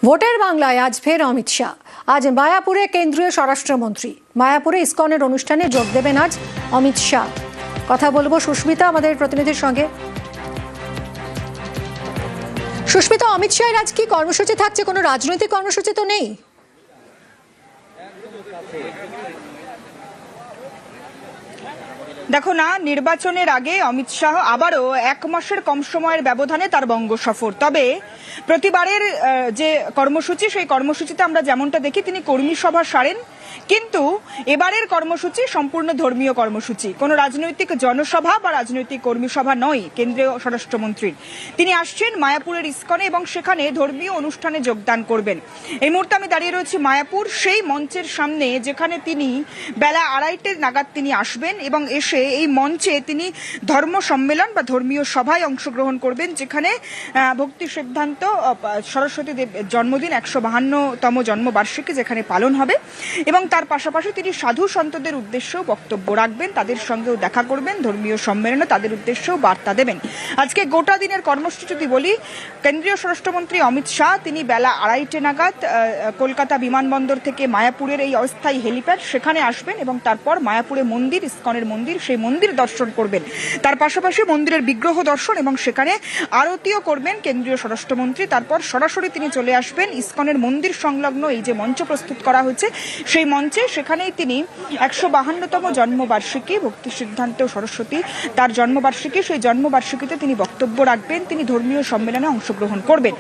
ভোটের বাংলায় আজ ফের অমিত শাহ। আজ মায়াপুরে কেন্দ্রীয় স্বরাষ্ট্রমন্ত্রী। মায়াপুরে ইসকনের অনুষ্ঠানে যোগ দেবেন আজ অমিত শাহ। কথা বলবো সুস্মিতা আমাদের প্রতিনিধির সঙ্গে। সুস্মিতা, অমিত শাহের আজ কি কর্মসূচি থাকছে? কোনো রাজনৈতিক কর্মসূচি তো নেই? দেখো না, নির্বাচনের আগে অমিত শাহ আবারও এক মাসের কম সময়ের ব্যবধানে তার বঙ্গ সফর। তবে প্রতিবারের যে কর্মসূচি, সেই কর্মসূচিতে আমরা যেমনটা দেখি তিনি কর্মী সভা সারেন, কিন্তু এবারের কর্মসূচি সম্পূর্ণ ধর্মীয় কর্মসূচি। কোনো রাজনৈতিক জনসভা বা রাজনৈতিক কর্মী সভা নয় কেন্দ্রীয় স্বরাষ্ট্রমন্ত্রীর। তিনি আসছেন মায়াপুরের ইসকনে এবং সেখানে ধর্মীয় অনুষ্ঠানে যোগদান করবেন। এই মুহূর্তে আমি দাঁড়িয়ে রয়েছি মায়াপুর সেই মঞ্চের সামনে, যেখানে তিনি বেলা 2:30 নাগাদ তিনি আসবেন এবং এসে এই মঞ্চে তিনি ধর্ম সম্মেলন বা ধর্মীয় সভায় অংশগ্রহণ করবেন, যেখানে ভক্তি সিদ্ধান্ত সরস্বতী দেব জন্মদিন 152তম জন্মবার্ষিকী যেখানে পালন হবে। এবং তার পাশাপাশি তিনি সাধু সন্তদের উদ্দেশ্যেও বক্তব্য রাখবেন, তাদের সঙ্গেও দেখা করবেন, ধর্মীয় সম্মেলনে তাদের উদ্দেশ্যেও বার্তা দেবেন। আজকে গোটা দিনের কর্মসূচি যদি বলি, কেন্দ্রীয় স্বরাষ্ট্রমন্ত্রী অমিত শাহ তিনি বেলা 2:30 নাগাদ কলকাতা বিমানবন্দর থেকে মায়াপুরের এই অস্থায়ী হেলিপ্যাড সেখানে আসবেন এবং তারপর মায়াপুরে মন্দির, ইসকনের মন্দির, সেই মন্দির দর্শন করবেন। তার পাশাপাশি মন্দিরের বিগ্রহ দর্শন এবং সেখানে আরতিও করবেন কেন্দ্রীয় স্বরাষ্ট্রমন্ত্রী। তারপর সরাসরি তিনি চলে আসবেন ইসকনের মন্দির সংলগ্ন এই যে মঞ্চ প্রস্তুত করা হয়েছে সেই মঞ্চে। সেখানেই তিনি 152তম জন্মবার্ষিকী ভক্তি সিদ্ধান্ত সরস্বতী তার জন্মবার্ষিকী, সেই জন্মবার্ষিকীতে তিনি বক্তব্য রাখবেন, তিনি ধর্মীয় সম্মেলনে অংশগ্রহণ করবেন।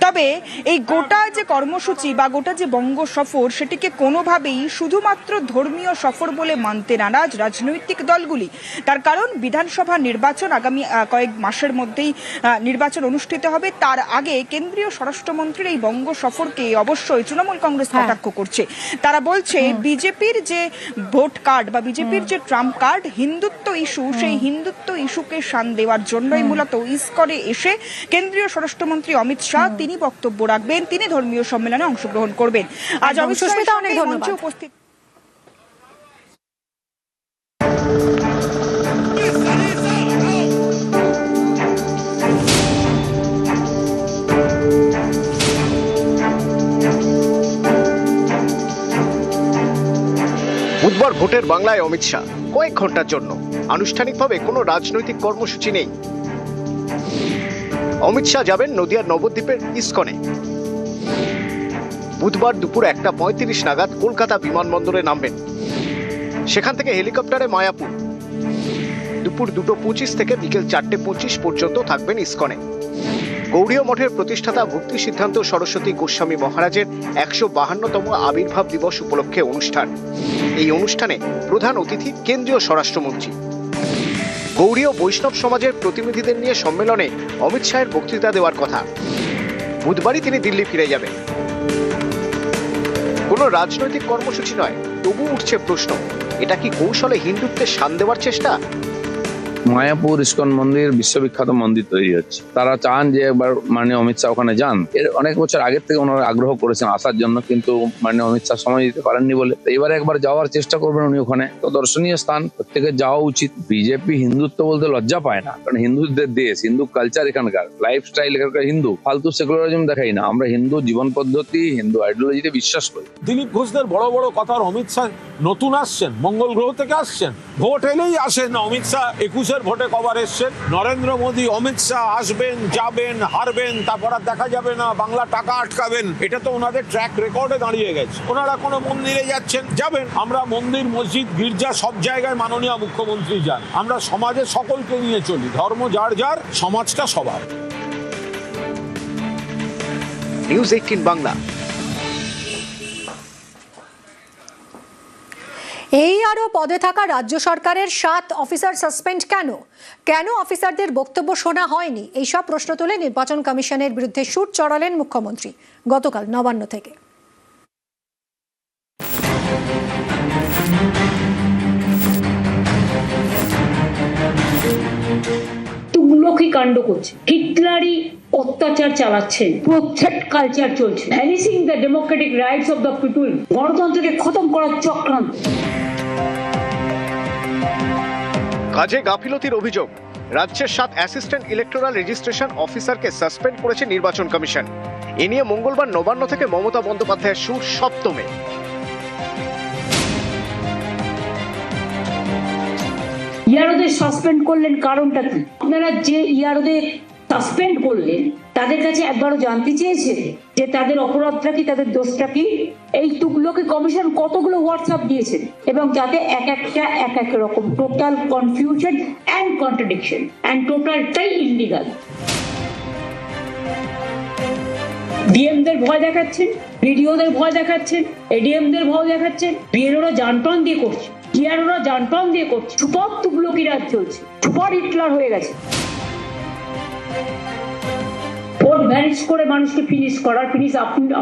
তবে এই গোটা যে কর্মসূচি বা গোটা যে বঙ্গ সফর, সেটিকে কোনোভাবেই শুধুমাত্র ধর্মীয় সফর বলে মানতে নারাজ রাজনৈতিক দলগুলি। তার কারণ বিধানসভা নির্বাচন আগামী কয়েক মাসের মধ্যেই নির্বাচন অনুষ্ঠিত হবে। তার আগে কেন্দ্রীয় স্বরাষ্ট্রমন্ত্রীর এই বঙ্গ সফরকে অবশ্যই তৃণমূল কংগ্রেস কটাক্ষ করছে। তারা বলছে বিজেপির যে ভোট কার্ড বা বিজেপির যে ট্রাম্প কার্ড হিন্দুত্ব ইস্যু, সেই হিন্দুত্ব ইস্যুকে শান দেওয়ার জন্যই মূলত ইসকনে এসে কেন্দ্রীয় স্বরাষ্ট্রমন্ত্রী অমিত শাহ তিনি বক্তব্য রাখবেন, তিনি ধর্মীয় সম্মেলনে অংশগ্রহণ করবেন। আজ অমিত শাহ অনেক মঞ্চে উপস্থিত। বুধবার ভোটের বাংলায় অমিত শাহ কয়েক ঘন্টার জন্য। আনুষ্ঠানিকভাবে কোনো রাজনৈতিক কর্মসূচি নেই। অমিত শাহ যাবেন নদিয়ার নবদ্বীপের ইসকনে। বুধবার দুপুর 1:35 নাগাদ কলকাতা বিমানবন্দরে নামবেন। সেখান থেকে হেলিকপ্টারে মায়াপুর। দুপুর 2:25 থেকে বিকেল 4:25 পর্যন্ত থাকবেন ইসকনে। গৌড়ীয় মঠের প্রতিষ্ঠাতা ভক্তি সিদ্ধান্ত সরস্বতী গোস্বামী মহারাজের 152তম আবির্ভাব দিবস উপলক্ষে অনুষ্ঠান। এই অনুষ্ঠানে প্রধান অতিথি কেন্দ্রীয় স্বরাষ্ট্রমন্ত্রী। গৌড়ীয় বৈষ্ণব সমাজের প্রতিনিধিদের নিয়ে সম্মেলনে অমিত শাহের বক্তৃতা দেওয়ার কথা। বুধবারই তিনি দিল্লি ফিরে যাবেন। কোনো রাজনৈতিক কর্মসূচি নয়, তবু উঠছে প্রশ্ন, এটা কি কৌশলে হিন্দুত্বের শান দেওয়ার চেষ্টা? মায়াপুর ইসকন মন্দির বিশ্ববিখ্যাত মন্দির তৈরি হচ্ছে। তারা চান যে একবার মাননীয় অমিত শাহ ওখানে যান। এর অনেক বছর আগের থেকে ওনারা আগ্রহ করেছেন আসার জন্য, কিন্তু মাননীয় অমিত শাহ সময় দিতে পারেননি বলে এবারে একবার যাওয়ার চেষ্টা করবেন উনি ওখানে। তো দর্শনীয় স্থান, প্রত্যেকের যাওয়া উচিত। বিজেপি হিন্দুত্ব বলতে লজ্জা পায় না, কারণ হিন্দুদের দেশ, হিন্দু কালচার এখানকার, লাইফস্টাইল এখানকার হিন্দু। ফালতু সেকুলারিজম দেখাই না, আমরা হিন্দু জীবন পদ্ধতি, হিন্দু আইডিওলজিতে বিশ্বাস করি। দিলীপ ঘোষদের বড় বড় কথার অমিত শাহ নতুন আসছেন, মঙ্গল গ্রহ থেকে আসছেন। ভোট এলেই আসেন অমিত শাহ। 21 ভোটে কবার এসছেন নরেন্দ্র মোদী। অমিত শাহ আসবেন, যাবেন, হারবেন, তারপর আর দেখা যাবে না, বাংলা টাকা আটকাবেন। এটা তো ওনাদের ট্র্যাক রেকর্ডে দাঁড়িয়ে গেছে। ওনারা কোনো মন্দিরে যাচ্ছেন, যাবেন। আমরা মন্দির, মসজিদ, গির্জা সব জায়গায় মাননীয় মুখ্যমন্ত্রী যান। আমরা সমাজের সকলকে নিয়ে চলি, ধর্ম যার যার, সমাজটা সবার। নিউজ 18 বাংলা। এই আরও পদে থাকা রাজ্য সরকারের 7 অফিসার সাসপেন্ড কেন অফিসারদের বক্তব্য শোনা হয়নি, এইসব প্রশ্ন তুলে নির্বাচন কমিশনের বিরুদ্ধে সুর চড়ালেন মুখ্যমন্ত্রী গতকাল নবান্ন থেকে। তুগলকি কাণ্ড করছে, হিটলারি অত্যাচার চালাচ্ছেন, প্রোটেক্ট কালচার চলছে, vanishing the Democratic rights of the people, গণতন্ত্রকে খতম করার চক্রান্ত। কাজে গাফিলতির অভিযোগ, রাজ্যের 7 অ্যাসিস্ট্যান্ট ইলেকটোরাল রেজিস্ট্রেশন অফিসারকে সাসপেন্ড করেছে নির্বাচন কমিশন। এ নিয়ে মঙ্গলবার নবান্ন থেকে মমতা বন্দ্যোপাধ্যায়ের সুর সপ্তমে। ইয়ারোদের সাসপেন্ড করলেন কারণটা কি? আপনারা যে ইয়ারোদের সাসপেন্ড করলেন তাদের কাছে একবারও জানতে চেয়েছে যে তাদের অপরাধটা কি, তাদের দোষটা কি? এই তুগলকি কমিশন কতগুলো হোয়াটসঅ্যাপ দিয়েছে এবং যাতে এক এক রকম total confusion and contradiction and টোটালটাই ইলিগাল। ডিএমদের ভয় দেখাচ্ছেন, বিডিওদের ভয় দেখাচ্ছেন, এডিএমদের ভয় দেখাচ্ছেন, বিএলওরা জানটন দিয়ে করছে, জিআরওরা জানটন দিয়ে করছে। সুপার তুগলকি রাজ চলছে, সুপার হিটলার হয়ে গেছে। ভোট ভ্যানিশ করে মানুষকে ফিনিশ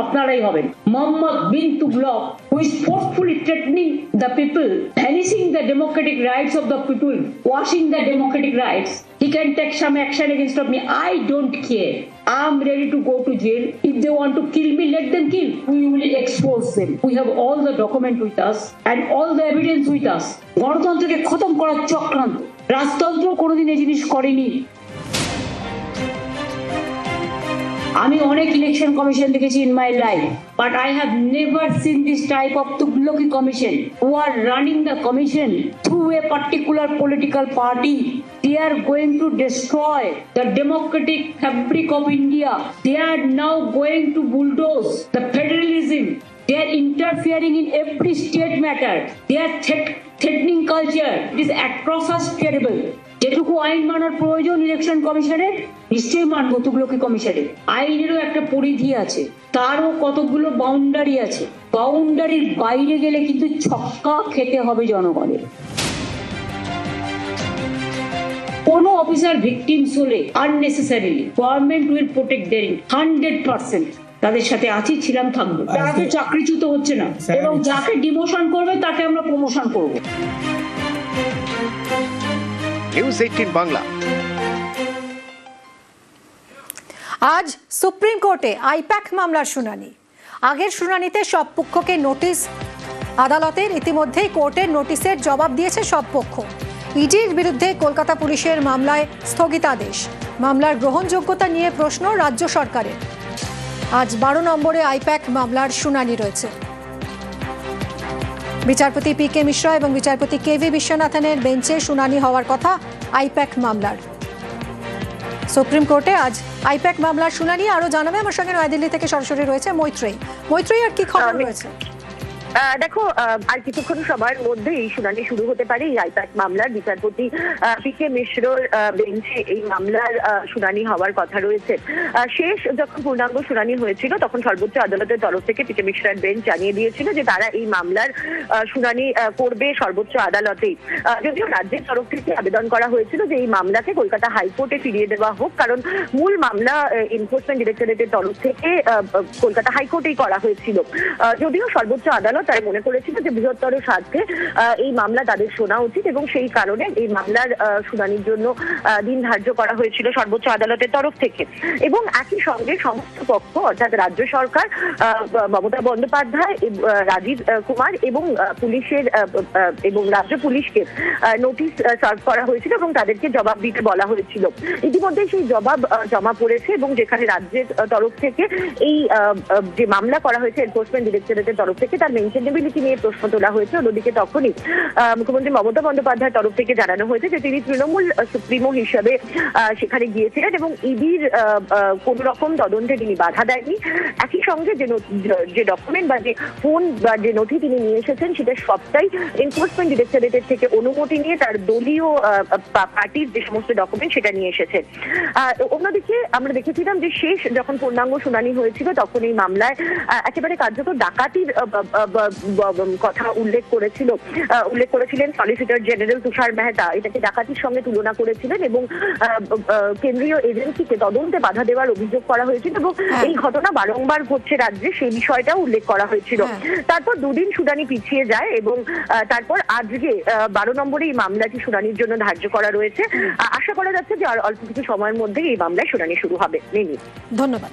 আপনারাই হবেন। Mohammad bin Tughlaq, who is forcefully threatening the people, vanishing the democratic rights of the people, washing the democratic rights. He can take some action against me. I don't care. I'm ready to go to jail. If they want to kill me, let them kill. We will expose them. We have all the document with us and all the evidence with us. গণতন্ত্রকে খতম করার চক্রান্ত। রাজতন্ত্র কোনোদিন এই জিনিস করেনি। আমি অনেক ইলেকশন কমিশন দেখেছি in my life, but I have never seen this type of Tughlaki commission who are running the commission through a particular political party. They are going to destroy the democratic fabric of India. They are now going to bulldoze the federalism. They are interfering in every state matter. They are threatening culture. It is atrocious, terrible. যেটুকু আইন মানার প্রয়োজন election কমিশনের, নিশ্চয়ই মানব তুগলকি কমিশনের। আইনেরও একটা পরিধি আছে, তারও কতগুলো বাউন্ডারি আছে। বাউন্ডারির বাইরে গেলে কিন্তু ছক্কা খেতে হবে জনগণের। কোনো অফিসার ভিকটিমস হলে unnecessarily government will protect their 100%। তাদের সাথে আছি, ছিলাম, থাকবো। তারা তো চাকরিচ্যুত হচ্ছে না, এবং যাকে ডিমোশন করবে তাকে আমরা প্রমোশন করবো। নিউজ 18 বাংলা। আজ সুপ্রিম কোর্টে আইপ্যাক মামলার শুনানি। আগের শুনানিতে সব পক্ষকে নোটিশ, আদালতের ইতিমধ্যেই কোর্টের নোটিশের জবাব দিয়েছে সব পক্ষ। ইডির বিরুদ্ধে কলকাতা পুলিশের মামলায় স্থগিতাদেশ, মামলার গ্রহণযোগ্যতা নিয়ে প্রশ্ন রাজ্য সরকারের। আজ 12 নম্বরে আইপ্যাক মামলার শুনানি রয়েছে। বিচারপতি পি.কে. মিশ্রা এবং বিচারপতি কে.ভি. বিশ্বনাথনের বেঞ্চে শুনানি হওয়ার কথা আইপ্যাক মামলার। সুপ্রিম কোর্টে আজ আইপ্যাক মামলার শুনানি। আরো জানাবে আমার সঙ্গে নয়াদিল্লি থেকে সরাসরি রয়েছে মৈত্রেয়ী। মৈত্রেয়ী, আর কি খবর রয়েছে? দেখো, আর কিছুক্ষণ সময়ের মধ্যে এই শুনানি শুরু হতে পারে এই আইপ্যাক মামলার। বিচারপতি পি.কে. মিশ্রর বেঞ্চে এই মামলার শুনানি হওয়ার কথা রয়েছে। শেষ যখন পূর্ণাঙ্গ শুনানি হয়েছিল তখন সর্বোচ্চ আদালতের তরফ থেকে পি.কে. মিশ্রার বেঞ্চ জানিয়ে দিয়েছিল যে তারা এই মামলার শুনানি করবে সর্বোচ্চ আদালতেই। যদিও রাজ্যের তরফ থেকে আবেদন করা হয়েছিল যে এই মামলাকে কলকাতা হাইকোর্টে ফিরিয়ে দেওয়া হোক, কারণ মূল মামলা এনফোর্সমেন্ট ডিরেক্টরেটের তরফ থেকে কলকাতা হাইকোর্টেই করা হয়েছিল। যদিও সর্বোচ্চ আদালত তারা মনে করেছিল যে বৃহত্তর স্বার্থে এই মামলা তাদের শোনা উচিত, এবং সেই কারণে এই মামলার শুনানির জন্য দিন ধার্য করা হয়েছিল সর্বোচ্চ আদালতের তরফ থেকে। এবং একই সঙ্গে সমস্ত পক্ষ অর্থাৎ রাজ্য সরকার, মমতা বন্দ্যোপাধ্যায়, রাজীব কুমার এবং পুলিশের এবং রাজ্য পুলিশকে নোটিশ সার্ভ করা হয়েছিল এবং তাদেরকে জবাব দিতে বলা হয়েছিল। ইতিমধ্যে সেই জবাব জমা পড়েছে এবং যেখানে রাজ্যের তরফ থেকে এই যে মামলা করা হয়েছে এনফোর্সমেন্ট ডিরেক্টরেটের তরফ থেকে তার মেনটেনেবিলিটি নিয়ে প্রশ্ন তোলা হয়েছে। অন্যদিকে তখনই মুখ্যমন্ত্রী মমতা বন্দ্যোপাধ্যায়ের তরফ থেকে জানানো হয়েছে যে তিনি তৃণমূল সুপ্রিমো হিসাবে সেখানে গিয়েছিলেন এবং ইডির কোন রকম তদন্তে তিনি বাধা দেননি। একই সঙ্গে যে ডকুমেন্ট বা যে ফোন বা যে নথি তিনি নিয়ে এসেছেন সেটা সবটাই এনফোর্সমেন্ট ডিরেক্টরেটের থেকে অনুমতি নিয়ে তার দলীয় পার্টির যে সমস্ত ডকুমেন্ট সেটা নিয়ে এসেছেন। অন্যদিকে আমরা দেখেছিলাম যে শেষ যখন পূর্ণাঙ্গ শুনানি হয়েছিল তখন এই মামলায় একেবারে কার্যত ডাকাতির কথা উল্লেখ করেছিলেন সলিসিটর জেনারেল তুষার মেহতা। এটাকে ডাকাতির সঙ্গে তুলনা করেছিলেন এবং কেন্দ্রীয় এজেন্সিকে তদন্তে বাধা দেওয়ার অভিযোগ করা হয়েছিল এবং এই ঘটনা বারংবার ঘটছে রাজ্যে, সেই বিষয়টাও উল্লেখ করা হয়েছিল। তারপর দুদিন শুনানি পিছিয়ে যায় এবং তারপর আজকে 12 নম্বরে এই মামলাটি শুনানির জন্য ধার্য করা রয়েছে। আশা করা যাচ্ছে যে আর অল্প কিছু সময়ের মধ্যে এই মামলায় শুনানি শুরু হবে। ধন্যবাদ।